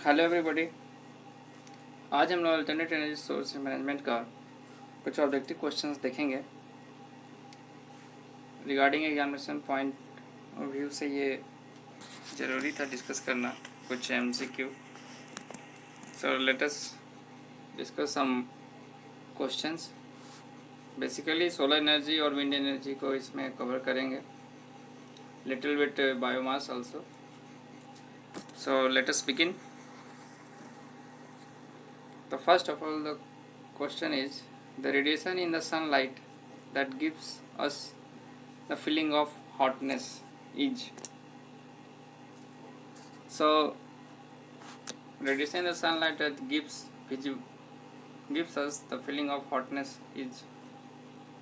Hello everybody. आज हम लोग अल्टरनेट एनर्जी सोर्स मैनेजमेंट का कुछ ऑब्जेक्टिव क्वेश्चंस देखेंगे। Regarding examination point of view से ये ज़रूरी था डिस्कस करना कुछ MCQ. So let us discuss some questions. Basically solar energy और विंड एनर्जी को इसमें कवर करेंगे, little bit biomass also. So let us begin. The first of all, the question is the radiation in the sunlight that gives us the feeling of hotness is. So, radiation in the sunlight that gives us the feeling of hotness is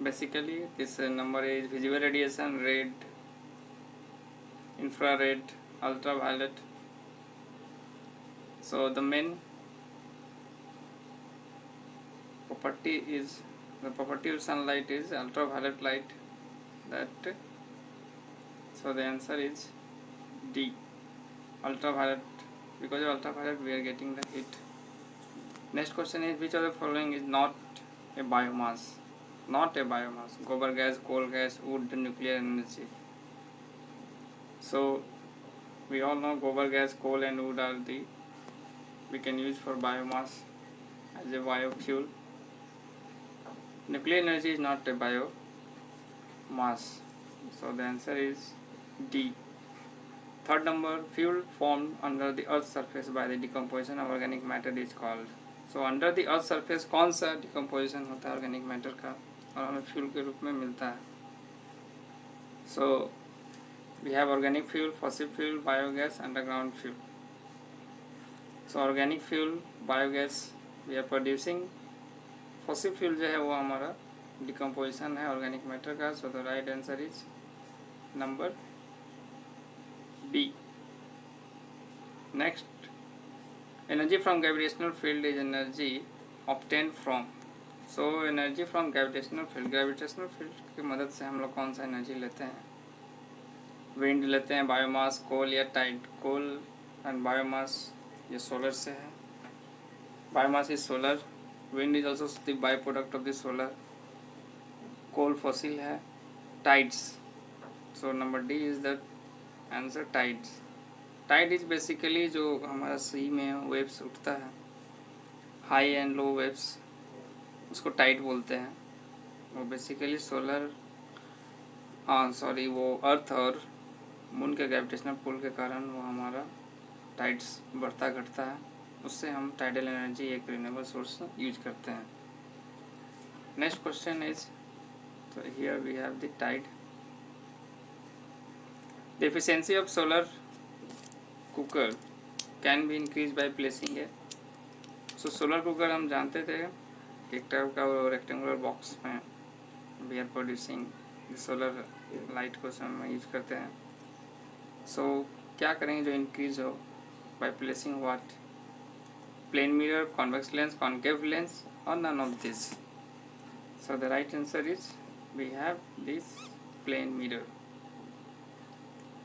basically this number is visible radiation, red, infrared, ultraviolet. So the main property of sunlight is ultraviolet light. That so the answer is D, ultraviolet. Because of ultraviolet we are getting the heat. Next question is which of the following is not a biomass? Not a biomass. Gobar gas, coal gas, wood, nuclear energy. So we all know gobar gas, coal and wood are the we can use for biomass as a biofuel. Nuclear energy is not a biomass. So the answer is D. Third number, fuel formed under the earth's surface by the decomposition of organic matter is called. So under the earth surface कौन सा decomposition होता है organic matter का और हमें fuel के रूप में मिलता है? So we have organic fuel, fossil fuel, biogas, underground fuel. So organic fuel, biogas we are producing. Fossil fuel जो है वो हमारा decomposition है organic matter का. So the right answer is number B. Next, energy from gravitational field is energy obtained from. So energy from gravitational field की मदद से हम लोग कौन सा एनर्जी लेते हैं? विंड लेते हैं, बायोमास, कोल या टाइड. कोल एंड बायोमास ये सोलर से है. Biomass is solar, wind is also the by product of the solar, coal fossil है, tides. So number D is the answer, tides. Tide is basically जो हमारा sea में waves उठता है, high and low waves, उसको tide बोलते हैं. वो बेसिकली सोलर वो अर्थ और मून के ग्रेविटेशनल पुल के कारण वो हमारा टाइड्स बढ़ता घटता है. उससे हम टाइडल एनर्जी एक रिन्यूएबल सोर्स यूज करते हैं. नेक्स्ट क्वेश्चन इज, तो here we have the tide. The efficiency of solar cooker can be increase by placing है. सो सोलर कुकर हम जानते थे एक टाइप का रेक्टेंगुलर बॉक्स में we are producing solar light को हम यूज करते हैं. सो क्या करेंगे जो इंक्रीज हो? By placing what? Plane mirror, convex lens, concave lens और none of this. So the right answer is we have this plane mirror.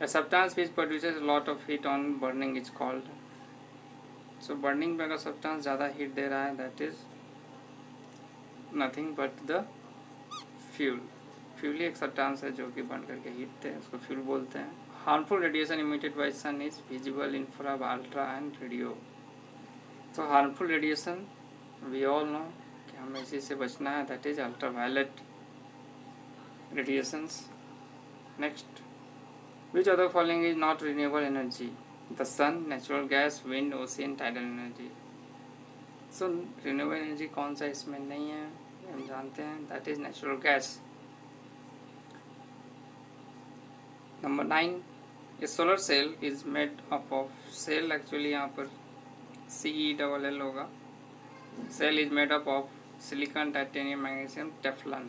A substance which produces a lot of heat on burning is called. So burning में अगर substance ज़्यादा heat दे रहा है that is nothing but the fuel. Fuel ही एक substance है जो कि burn करके heat दे, उसको fuel बोलते हैं. Harmful radiation emitted by sun is visible, infra, ultra and radio. So harmful radiation we all know कि हमें इसी से बचना है, that is ultraviolet radiations. Next, which other following is not renewable energy? The sun, natural gas, wind, ocean, tidal energy. So renewable energy कौन सा इसमें नहीं है हम जानते हैं, that is natural gas. Number 9, a solar cell is made up of. Cell actually यहाँ पर CELL होगा. Cell is made up of silicon, titanium, magnesium, teflon.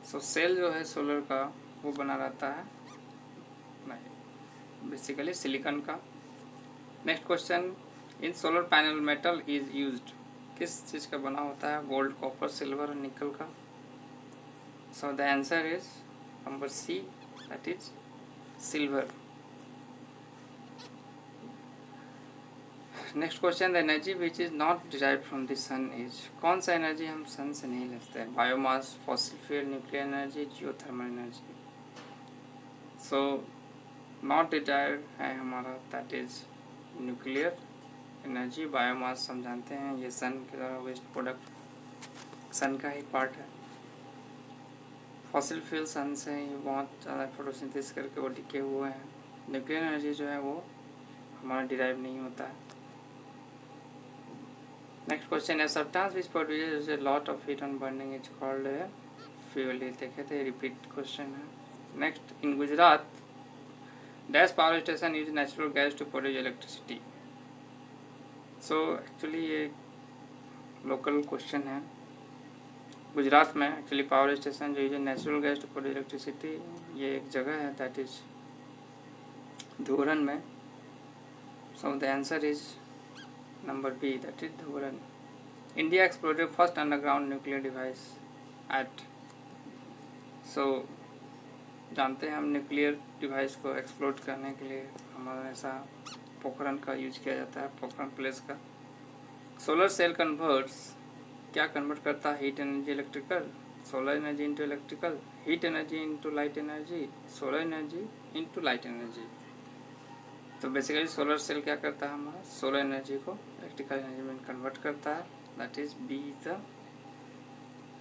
So cell जो है सोलर का वो बना रहता है बेसिकली सिलिकॉन का. Next question, in solar panel metal is used. किस चीज़ का बना होता है? गोल्ड, कॉपर, सिल्वर और निकल का. So the answer is number C, that is silver. Next question, the energy which is not derive from the sun is, कौन सा एनर्जी हम सन से नहीं लेते हैं? Biomass, fossil fuel, nuclear energy, geothermal energy. So not derive है हमारा that is nuclear energy. Biomass हम जानते हैं ये सन के द्वारा वेस्ट प्रोडक्ट सन का ही पार्ट है। फॉसिल फ्यूल सन से ही बहुत ज़्यादा फोटोसिंथेसिस करके वो डिके हुए हैं। न्यूक्लियर एनर्जी जो है वो हमारा डिराइव नहीं होता है। नेक्स्ट क्वेश्चन है, substance which produces a lot of heat on burning is called fuel. ये देखे थे, रिपीट क्वेश्चन है। Next, in Gujarat dash power station use natural gas to produce electricity. So actually ये लोकल क्वेश्चन है। गुजरात में actually power station जो use natural gas to produce electricity, ये एक जगह है दैट इज धूरन में। So the answer is number B, that is धूरन। India exploded first underground nuclear device at. So जानते हैं हम न्यूक्लियर डिवाइस को एक्सप्लोड करने के लिए हमारा ऐसा पोखरन का यूज किया जाता है, पोखरन प्लेस का। सोलर सेल कन्वर्ट्स, क्या कन्वर्ट करता है? Heat energy electrical, solar energy into electrical, heat energy into light energy, solar energy into light energy. तो बेसिकली सोलर सेल क्या करता है? हमारा सोलर एनर्जी को इलेक्ट्रिकल एनर्जी में कन्वर्ट करता है। That is be the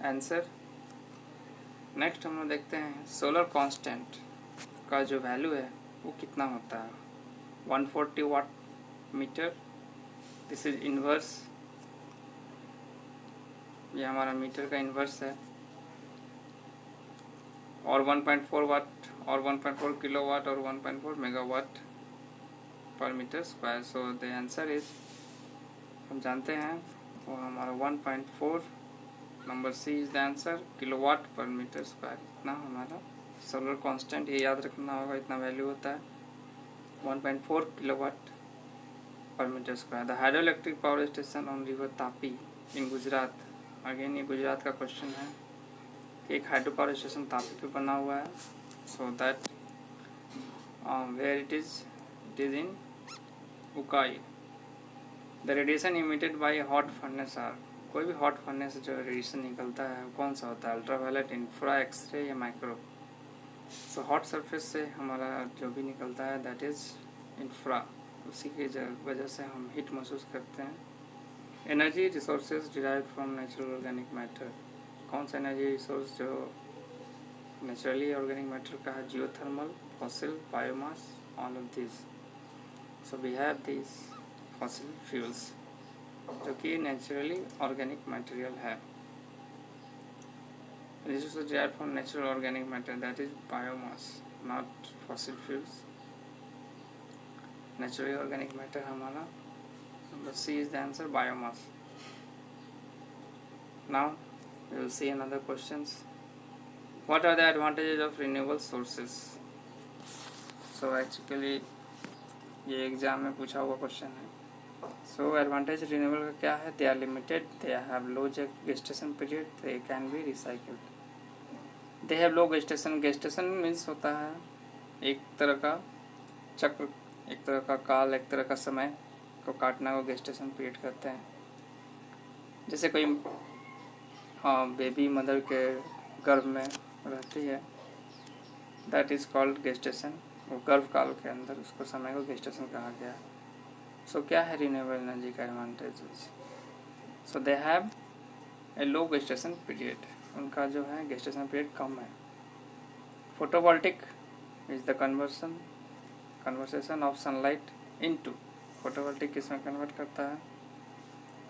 answer. Next हम लोग देखते हैं सोलर कांस्टेंट का जो वैल्यू है वो कितना होता है? 140 watt meter. This is inverse, ये हमारा मीटर का इन्वर्स है। और 1.4 वाट और 1.4 किलोवाट और 1.4 megawatt per meter square. So the answer is, हम जानते हैं वो हमारा 1.4, number C is the answer, kilowatt per meter square. इतना हमारा सोलर कांस्टेंट, ये याद रखना होगा, इतना वैल्यू होता है 1.4 kilowatt per meter square. The hydro electric power station on river Tapi in Gujarat. Again ये गुजरात का क्वेश्चन है कि एक हाइड्रो पावर स्टेशन तापी पे बना हुआ है। So that where it is in Ukai. The radiation emitted by hot furnace are, कोई भी हॉट फर्नेस से जो रेडिएशन निकलता है वो कौन सा होता है? अल्ट्रावायलेट, इंफ्रा, एक्सरे या माइक्रो। सो हॉट सरफेस से हमारा जो भी निकलता है दैट इज इंफ्रा, उसी की वजह से हम हीट महसूस करते हैं। Energy resources derive from natural organic matter, कौन सा एनर्जी रिसोर्स जो नेचुरली ऑर्गेनिक मैटर का है? Geothermal, fossil, biomass, all of this. So we have this fossil fuels जो कि नेचुरली ऑर्गेनिक मटेरियल है। Resources derived from natural organic matter that is biomass, not fossil fuels. Naturally organic matter हमारा number C is the answer, biomass. Now we will see another questions. What are the advantages of renewable sources? So actually ये exam में पूछा हुआ question है। सो advantage renewable का क्या है? They are limited, they have low gestation period, they can be recycled. They have low gestation, gestation means होता है एक तरह का चक्र, एक तरह का काल, एक तरह का समय को काटना को gestation पीरियड कहते हैं। जैसे कोई बेबी मदर के गर्भ में रहती है दैट इज़ कॉल्ड gestation, वो गर्भ काल के अंदर उसको समय को gestation कहा गया है। सो क्या है रिन्यूएबल एनर्जी का advantages? So they have a low gestation period, उनका जो है gestation पीरियड कम है। Photovoltaic is the conversation of sunlight into, photovoltaic किसमें कन्वर्ट करता है?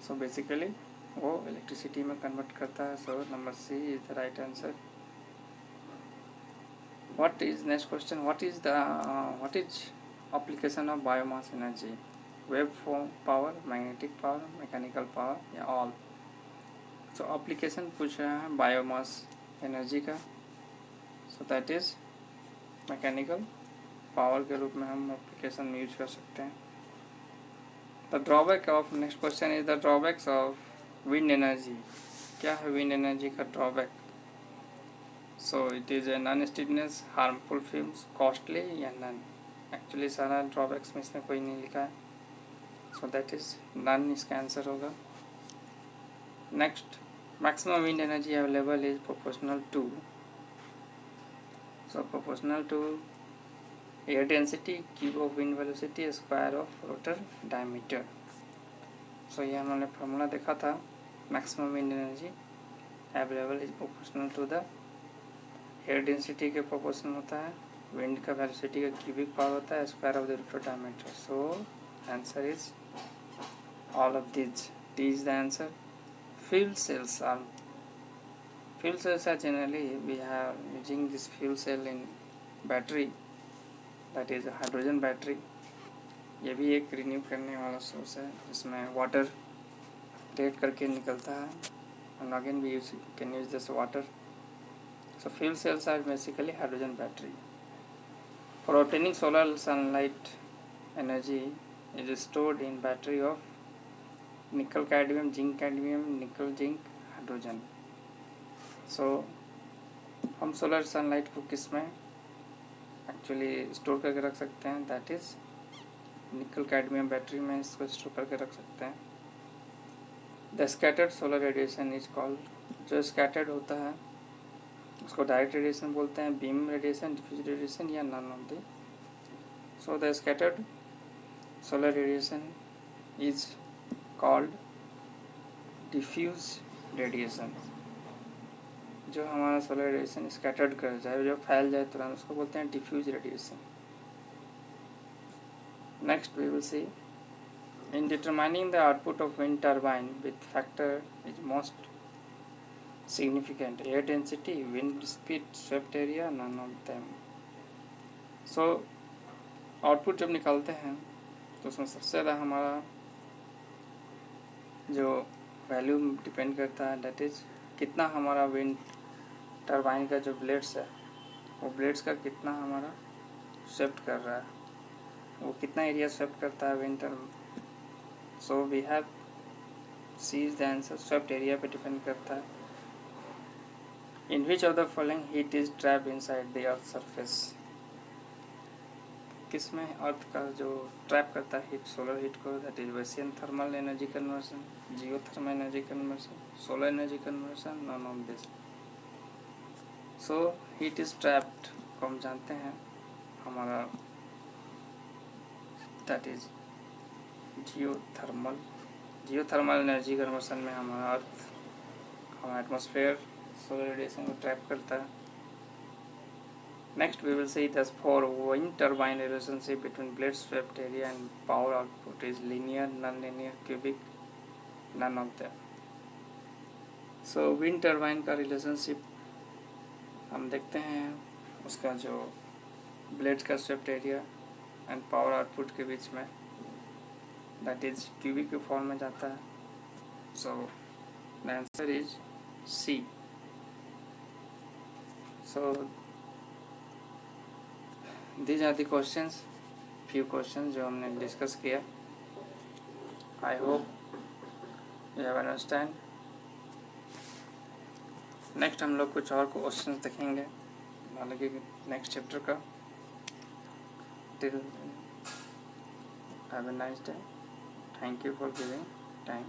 सो बेसिकली वो इलेक्ट्रिसिटी में कन्वर्ट करता है। So number C is the right answer. What is next question, what is application of biomass energy? Wave power, magnetic power, mechanical power या all? So application पूछ रहा है बायोमास एनर्जी का। So that is mechanical power के रूप में हम application use कर सकते हैं। The drawback of, next question is the drawbacks of wind energy. क्या है विंड एनर्जी का drawback? So it is a non stiffness, harmful films, costly या नन। एक्चुअली सारा ड्रॉबैक्स में इसमें कोई नहीं लिखा है। सो दैट इज नन इसका आंसर होगा। Next, maximum wind energy available is proportional to, so proportional to air density, cube of wind velocity, square of rotor diameter. So ये हमने फॉर्मूला देखा था, maximum wind energy available is proportional to the air density के proportional होता है, wind का velocity का cubic power होता है, square of the rotor diameter. So answer is all of this, D is the answer. Fuel cells are generally we are using this fuel cell in battery, that is hydrogen battery। ये भी एक renew करने वाला source है जिसमें water create करके निकलता है, and again we can use this water। So fuel cells are basically hydrogen battery। For obtaining solar sunlight energy is stored in battery of nickel cadmium, zinc cadmium, nickel zinc hydrogen. So हम solar sunlight को किस में actually store करके रख सकते हैं, that is nickel cadmium battery में इसको स्टोर करके रख सकते हैं। The scattered solar radiation is called, जो स्कैटर्ड होता है उसको डायरेक्ट रेडिएशन बोलते हैं, बीम रेडिएशन, डिफ्यूज रेडिएशन या none of the. So the scattered solar radiation is called diffuse radiation. जो हमारा सोलर रेडिएशन स्कैटर्ड कर जाए, जो फैल जाए तुरंत, उसको बोलते हैं diffuse radiation. Next we will see, in determining the output of wind turbine with factor is most significant, air density, wind speed, swept area, none of them. So output जब निकालते हैं तो उसमें सबसे ज़्यादा हमारा जो वैल्यू डिपेंड करता है, डेट इज कितना हमारा विंड टरबाइन का जो ब्लेड्स है वो ब्लेड्स का कितना हमारा स्वेप्ट कर रहा है, वो कितना एरिया स्वेप्ट करता है wind turbine. So we have C is the answer, swept area पे डिपेंड करता है। In which of the following heat is trapped inside the earth surface, किसमें अर्थ का जो ट्रैप करता है हीट, सोलर हीट को, that is ocean thermal energy conversion, geothermal energy conversion, solar energy conversion, none of this. So heat is trapped को हम जानते हैं हमारा, that is geothermal. Geothermal energy conversion में हमारा अर्थ, हमारा एटमॉस्फेयर सोलर रेडिएशन को ट्रैप करता है। Next we will see that for wind turbine relationship between blade swept area and power output is linear, non-linear, cubic, none of them। So wind turbine का relationship हम देखते हैं, उसका जो blades का swept area and power output के बीच में, that is cubic के फॉर्म में जाता है। So the answer is C। So these are the questions, few questions जो हमने डिस्कस किया। I hope you have understand. Next हम लोग कुछ और क्वेश्चंस देखेंगे हालांकि नेक्स्ट चैप्टर का। Till have a nice day, thank you for giving time.